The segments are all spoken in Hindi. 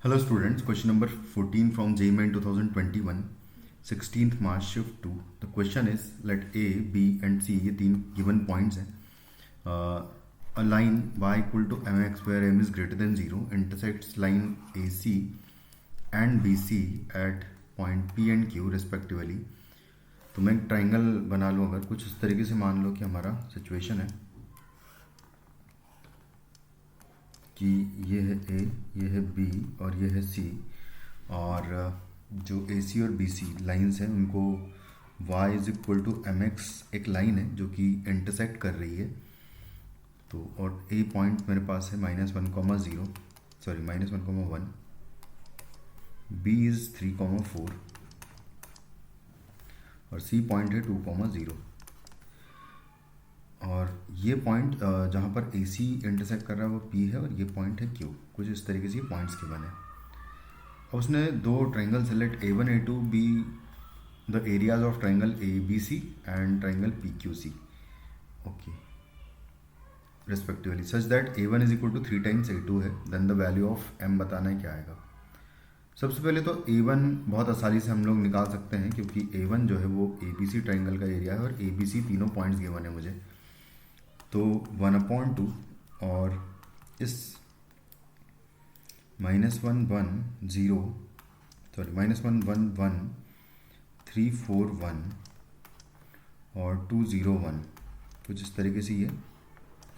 Hello students, question number 14 from JMN 2021, 16th March shift 2. The question is, let A, B and C ये तीन given points हैं. A line y equal to mx where m is greater than 0 intersects line AC and BC at point P and Q respectively. तो मैं एक ट्राइंगल बना लूँ अगर कुछ इस तरीके से मान लो कि हमारा सिचुएशन है कि ये है ए, ये है बी और ये है सी, और जो ए सी और बी सी लाइन्स हैं उनको y is equal to m x एक लाइन है जो कि इंटरसेक्ट कर रही है. तो और ए पॉइंट मेरे पास है -1,0, सॉरी -1,1, बी इज़ 3,4 और सी पॉइंट है 2,0. और ये पॉइंट जहाँ पर ए सी इंटरसेक्ट कर रहा है वो पी है और ये पॉइंट है क्यू. कुछ इस तरीके से ये पॉइंट्स के बने. अब उसने दो triangle select A1 A2 be the areas of triangle A B C and triangle P Q C okay respectively such that A1 is equal to 3 times A2 है. Then the value of M बताना है क्या आएगा. सबसे पहले तो A1 बहुत आसानी से हम लोग निकाल सकते हैं क्योंकि A1 जो है वो ABC ट्राइंगल का एरिया है और ABC तीनों पॉइंट्स गिवन है मुझे. तो 1/2 और इस -1,1,0 सॉरी -1,1,1,3,4,1 और 2,0,1 कुछ इस तरीके से ये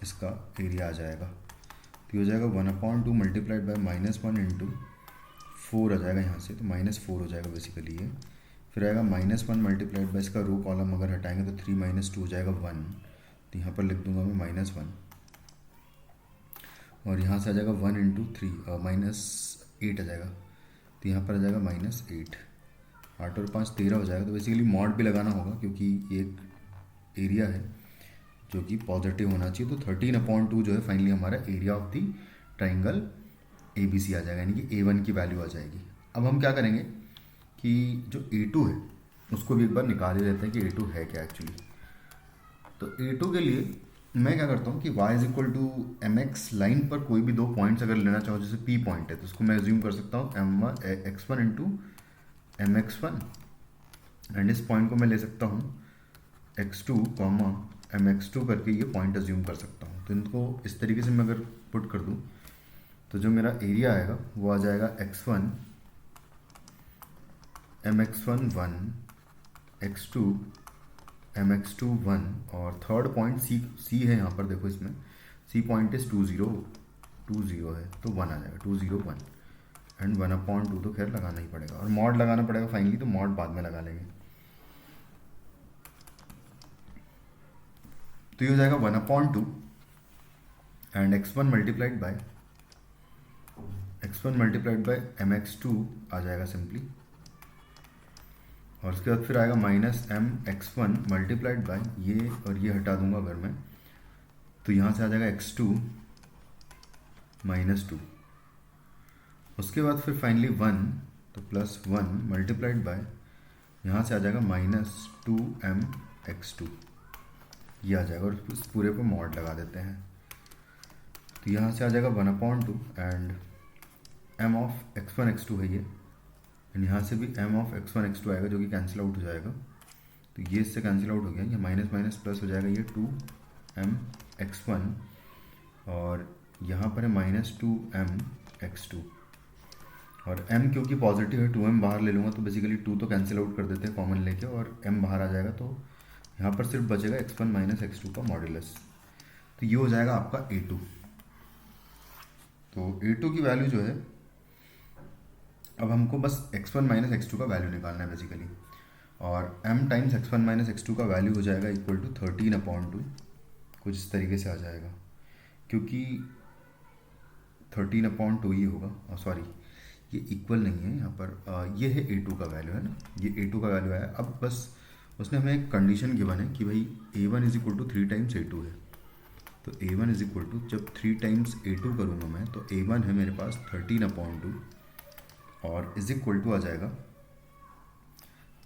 इसका एरिया आ जाएगा. तो ये हो जाएगा 1/2 मल्टीप्लाइड बाय -1 इंटू 4 आ जाएगा यहाँ से, तो -4 हो जाएगा बेसिकली ये. फिर आएगा -1 मल्टीप्लाइड बाय इसका रो कॉलम अगर हटाएंगे तो 3 - 2 हो जाएगा 1. तो यहाँ पर लिख दूंगा मैं -1 और यहाँ से आ जाएगा 1 इंटू 3 -8 आ जाएगा. तो यहाँ पर आ जाएगा -8. 8 और 5 13 हो जाएगा. तो बेसिकली मॉड भी लगाना होगा क्योंकि ये एक एरिया है जो कि पॉजिटिव होना चाहिए. तो 13/2 जो है फाइनली हमारा area of the triangle ABC आ जाएगा, यानी कि A1 की वैल्यू आ जाएगी. अब हम क्या करेंगे कि जो A2 है उसको भी एक बार निकाल ही लेते हैं कि A2 है क्या एक्चुअली. तो A2 के लिए मैं क्या करता हूँ कि y is equal to m x line पर कोई भी दो पॉइंट्स अगर लेना चाहो, जैसे P पॉइंट है तो उसको मैं एज्यूम कर सकता हूँ x1 इंटू mx1 एंड इस पॉइंट को मैं ले सकता हूँ x2 mx2 करके ये पॉइंट एज्यूम कर सकता हूँ. तो इनको इस तरीके से मैं अगर पुट कर दूँ तो जो मेरा एरिया आएगा वो आ जाएगा x1 mx1 1 x2 mx2 1 और थर्ड पॉइंट C है यहाँ पर. देखो इसमें C पॉइंट इज 2,0 है तो 1 आ जाएगा 2,0,1 एंड 1/2 तो खैर लगाना ही पड़ेगा और मॉड लगाना पड़ेगा फाइनली. तो मॉड बाद में लगा लेंगे. तो ये हो जाएगा 1/2 and x1 multiplied by mx2 आ जाएगा सिंपली. और उसके बाद फिर आएगा -mx1 मल्टीप्लाइड बाय ये और ये हटा दूंगा अगर मैं, तो यहाँ से आ जाएगा x2 -2. उसके बाद फिर फाइनली 1 तो +1 मल्टीप्लाइड बाय यहाँ से आ जाएगा -2mx2 ये आ जाएगा. और इस पूरे को मॉड लगा देते हैं. तो यहाँ से आ जाएगा 1/2 and m of x1 x2 है ये, एंड यहाँ से भी m ऑफ x1 x2 आएगा जो कि कैंसिल आउट हो जाएगा. तो ये इससे कैंसिल आउट हो गया. ये माइनस माइनस प्लस हो जाएगा ये 2mx1 और यहाँ पर है -2mx2 और m क्योंकि पॉजिटिव है 2m बाहर ले लूँगा तो बेसिकली 2 तो कैंसिल आउट कर देते हैं कॉमन लेके और m बाहर आ जाएगा. तो यहाँ पर सिर्फ बचेगा x1 - x2 का मॉड्यूलस. तो ये हो जाएगा आपका A2. तो A2 की वैल्यू जो है अब हमको बस x1 - x2 का वैल्यू निकालना है बेसिकली. और m टाइम्स x1 - x2 का वैल्यू हो जाएगा इक्वल टू 13/2. कुछ इस तरीके से आ जाएगा क्योंकि 13/2 ही होगा. सॉरी ये इक्वल नहीं है यहाँ पर. ये है A2 का वैल्यू है ना, ये A2 का वैल्यू है. अब बस उसने हमें एक कंडीशन गिवन है कि भाई A1 is equal to 3 times A2 है. तो A1 इज इक्वल टू जब 3 टाइम्स A2 करूँगा मैं तो A1 है मेरे पास 13/2 और इज इक्वल टू आ जाएगा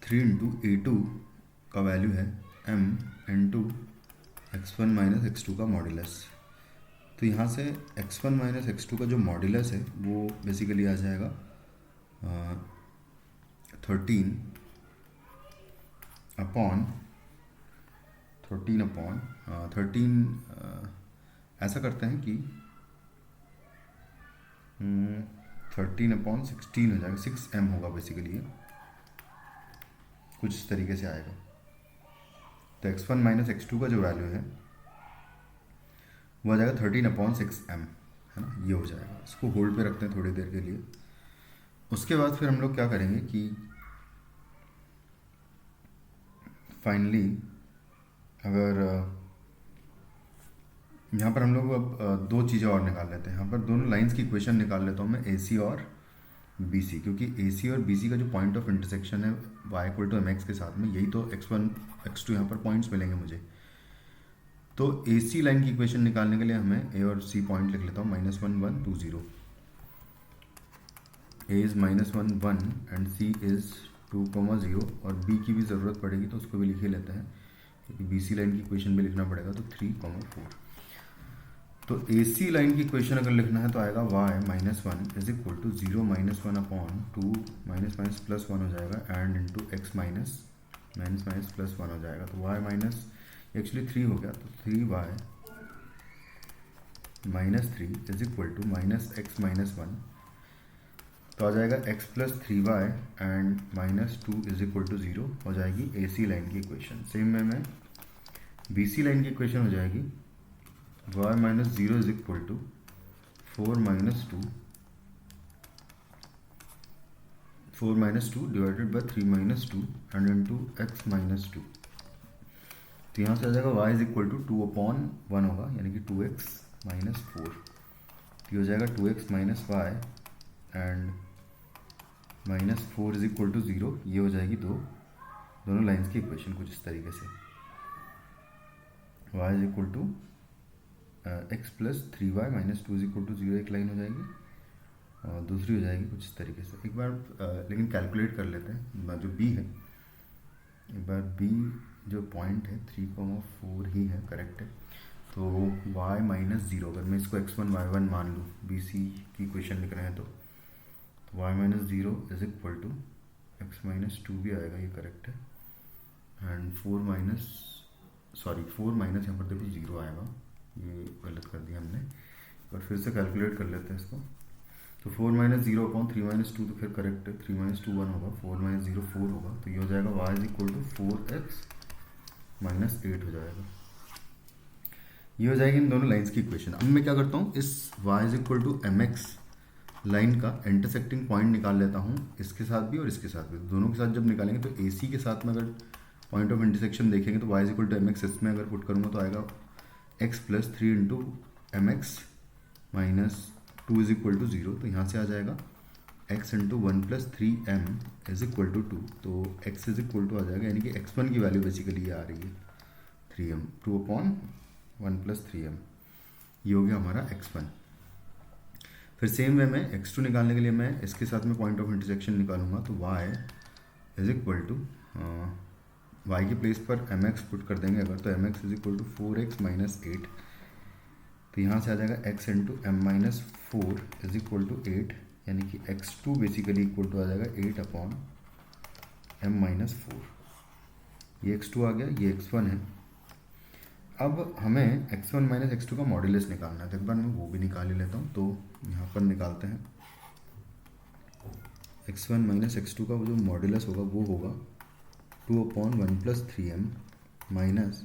3 इंटू A2 का वैल्यू है m इंटू x1 - x2 का मॉड्यूलस. तो यहाँ से x1 माइनस x2 का जो मॉड्यूलस है वो बेसिकली आ जाएगा 13 ऐसा करते हैं कि 13/16 हो जाएगा, 6m होगा बेसिकली, कुछ इस तरीके से आएगा। तो x1 माइनस x2 का जो वैल्यू है वो आ जाएगा 13/6m, है ना, ये हो जाएगा। इसको होल्ड पे रखते हैं थोड़ी देर के लिए। उसके बाद फिर हम लोग क्या करेंगे कि फाइनली अगर यहाँ पर हम लोग अब दो चीज़ें और निकाल लेते हैं। यहाँ पर दोनों लाइंस की इक्वेशन निकाल लेता हूँ मैं, ए सी और बी सी, क्योंकि ए सी और बी सी का जो पॉइंट ऑफ इंटरसेक्शन है y equal to m x के साथ में, यही तो x1 x2 यहाँ पर पॉइंट्स मिलेंगे मुझे। तो ए सी लाइन की इक्वेशन निकालने के लिए हमें ए और सी पॉइंट लिख लेता हूँ, -1 1 2 0। A is -1 1 and C is 2 0, और बी की भी ज़रूरत पड़ेगी तो उसको भी लिख ही लेते हैं, क्योंकि बी सी लाइन की इक्वेशन भी लिखना पड़ेगा। तो 3 4। तो ए सी लाइन की इक्वेशन अगर लिखना है तो आएगा y -1 is equal to 0 -1/2 minus minus plus 1 हो जाएगा, and into x minus minus minus plus 1 हो जाएगा। तो y माइनस एक्चुअली 3 हो गया, तो 3y -3 is equal to -x-1, तो आ जाएगा x plus 3y and -2 is equal to 0 हो जाएगी ए सी लाइन की इक्वेशन। सेम वे में बी सी लाइन की इक्वेशन हो जाएगी y minus 0 is equal to 4 minus two divided by 3 - 2 and into x minus 2। तो यहाँ से आ जाएगा y इज इक्वल टू 2/1 होगा, यानी कि 2x माइनस 4। तो हो जाएगा 2x minus y and -4 is equal to 0। ये हो जाएगी दोनों लाइंस की इक्वेशन कुछ इस तरीके से। y is equal to x plus 3y minus 2 is equal to 0 एक लाइन हो जाएगी, और दूसरी हो जाएगी कुछ इस तरीके से। एक बार लेकिन कैलकुलेट कर लेते हैं जो b है। एक बार b जो पॉइंट है 3,4 ही है, करेक्ट है। तो y माइनस 0, अगर मैं इसको x1 y1 मान लूँ, बी सी की इक्वेशन लिख रहे हैं तो y minus 0 is equal to x minus 2 भी आएगा, ये करेक्ट है, एंड 4 माइनस यहाँ पर देखो 0 आएगा, ये गलत कर दिया हमने। और फिर से कैलकुलेट कर लेते हैं इसको। तो 4 - 0/3 - 2 तो फिर करेक्ट है, 3 - 2 1 होगा, 4 - 0 4 होगा। तो ये हो जाएगा y is equal to 4x minus 8 हो जाएगा। ये हो जाएगी इन दोनों लाइंस की इक्वेशन। अब मैं क्या करता हूँ, इस y is equal to m x line का इंटरसेक्टिंग पॉइंट निकाल लेता हूँ, इसके साथ भी और इसके साथ भी। दोनों के साथ जब निकालेंगे तो ए सी के साथ में अगर पॉइंट ऑफ इंटरसेक्शन देखेंगे तो y is equal to m x, इसमें अगर पुट करूँगा तो आएगा x plus 3 into m x minus 2 is equal to 0। तो यहाँ से आ जाएगा x into 1 plus 3m is equal to 2। तो x इज इक्वल टू आ जाएगा, यानी कि x1 की वैल्यू बेसिकली ये आ रही है 3m, 2/1 प्लस 3m। ये हो गया हमारा x1। फिर सेम वे में x2 निकालने के लिए मैं इसके साथ में पॉइंट ऑफ इंटरसेक्शन निकालूंगा। तो y is equal to y की प्लेस पर एम एक्स पुट कर देंगे अगर, तो m x is equal to 4x minus 8। तो यहाँ से आ जाएगा x into m minus 4 is equal to 8, यानी कि x2 बेसिकली इक्वल टू आ जाएगा 8/m माइनस 4। ये x2 आ गया, ये x1 है। अब हमें x1 माइनस x2 का मॉड्यूलस निकालना है, तो एक बार मैं वो भी निकाल ही लेता हूँ। तो यहाँ पर निकालते हैं, x1 माइनस x2 का वो जो मॉड्यूलस होगा वो होगा 2/1 plus 3m minus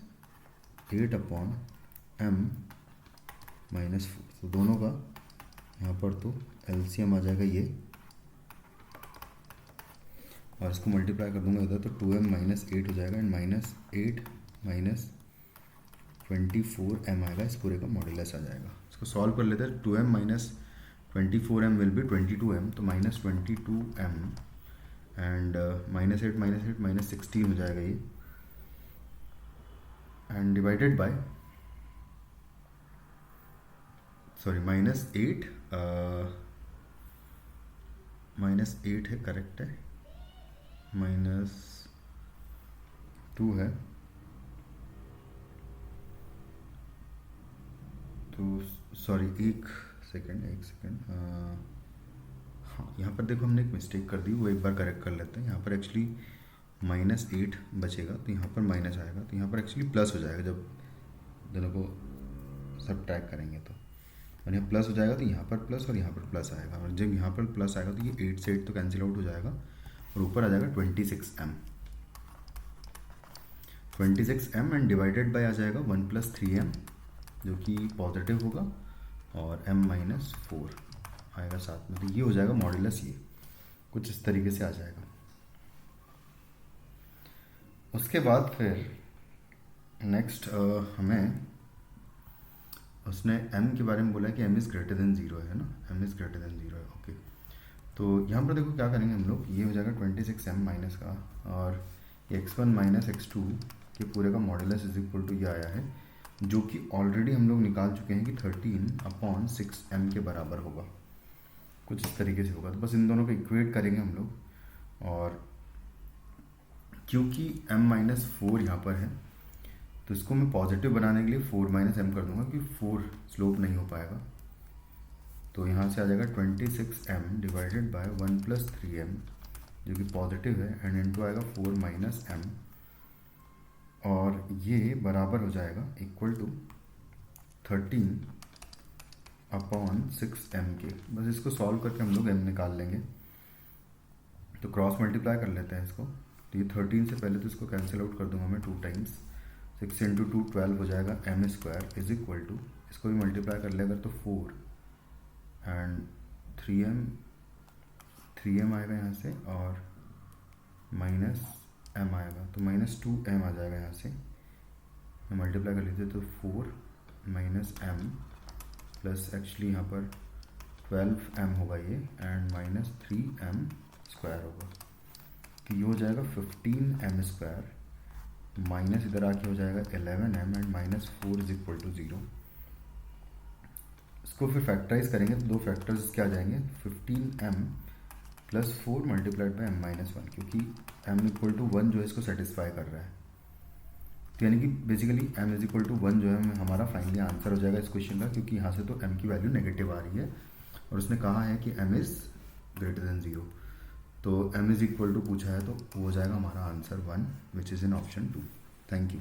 8/m minus 4। तो दोनों का यहाँ पर तो एलसीएम आ जाएगा ये, और इसको मल्टीप्लाई कर दूंगा इधर, तो 2m माइनस 8 हो जाएगा, एंड -8 माइनस 24m आएगा। इस पूरे का मॉड्यूलस आ जाएगा। इसको सॉल्व कर लेते हैं। 2m minus 24m will be 22m, तो माइनस 22m एंड -8 माइनस 16 हो जाएगा ये, एंड डिवाइडेड बाय -8 है, करेक्ट है, -2 है, तो सॉरी एक सेकेंड हाँ, यहाँ पर देखो हमने एक मिस्टेक कर दी, वो एक बार करेक्ट कर लेते हैं। यहाँ पर एक्चुअली -8 बचेगा, तो यहाँ पर माइनस आएगा, तो यहाँ पर एक्चुअली प्लस हो जाएगा जब दोनों को सब्ट्रैक्ट करेंगे तो। और यहाँ प्लस हो जाएगा तो यहाँ पर प्लस और यहाँ पर प्लस आएगा, और जब यहाँ पर प्लस आएगा तो ये 8 से 8 तो कैंसिल आउट हो जाएगा और ऊपर आ जाएगा 26m। 26m and divided by आ जाएगा 1 + 3m जो कि पॉजिटिव होगा, और m-4 आएगा साथ में, तो ये हो जाएगा मॉड्यूलस, ये कुछ इस तरीके से आ जाएगा। उसके बाद फिर नेक्स्ट हमें उसने m के बारे में बोला कि m इज़ ग्रेटर देन 0 है ना, m इज़ ग्रेटर देन 0 है, ओके। तो यहाँ पर देखो क्या करेंगे हम लोग, ये हो जाएगा 26m माइनस का, और x1 - x2 के पूरे का मॉड्यूलस इज इक्वल टू ये आया है, जो कि ऑलरेडी हम लोग निकाल चुके हैं कि 13/6m के बराबर होगा, कुछ इस तरीके से होगा। तो बस इन दोनों को इक्वेट करेंगे हम लोग, और क्योंकि m-4 यहाँ पर है तो इसको मैं पॉजिटिव बनाने के लिए 4 - m कर दूंगा, क्योंकि 4 स्लोप नहीं हो पाएगा। तो यहाँ से आ जाएगा 26m डिवाइडेड बाय 1 + 3m जो कि पॉजिटिव है, एंड इनटू आएगा 4 - m, और ये बराबर हो जाएगा इक्वल टू 13/6m के। बस इसको सॉल्व करके हम लोग m निकाल लेंगे, तो क्रॉस मल्टीप्लाई कर लेते हैं इसको। तो ये 13 से पहले तो इसको कैंसिल आउट कर दूंगा मैं 2 टाइम्स, 6 × 2 12 हो जाएगा m² इज इक्वल टू, इसको भी मल्टीप्लाई कर ले अगर तो 4 एंड 3m आएगा यहाँ से, और -m आएगा, तो -2m आ जाएगा यहाँ से। मल्टीप्लाई कर लीजिए तो 4 - m प्लस एक्चुअली यहाँ पर 12m होगा ये, एंड -3m² होगा, तो ये हो जाएगा 15m², माइनस इधर आके हो जाएगा 11m, and -4 is equal to 0। इसको फिर फैक्टराइज करेंगे तो दो फैक्टर्स क्या आ जाएंगे, 15m + 4 मल्टीप्लाइड बाई m-1, क्योंकि m = 1 जो है इसको सेटिस्फाई कर रहा है। तो यानी कि बेसिकली m = 1 जो है हमारा फाइनली आंसर हो जाएगा इस क्वेश्चन का, क्योंकि यहाँ से तो m की वैल्यू नेगेटिव आ रही है और उसने कहा है कि m इज़ ग्रेटर देन 0, तो m = पूछा है तो वो हो जाएगा हमारा answer 1 which is in option 2। Thank you.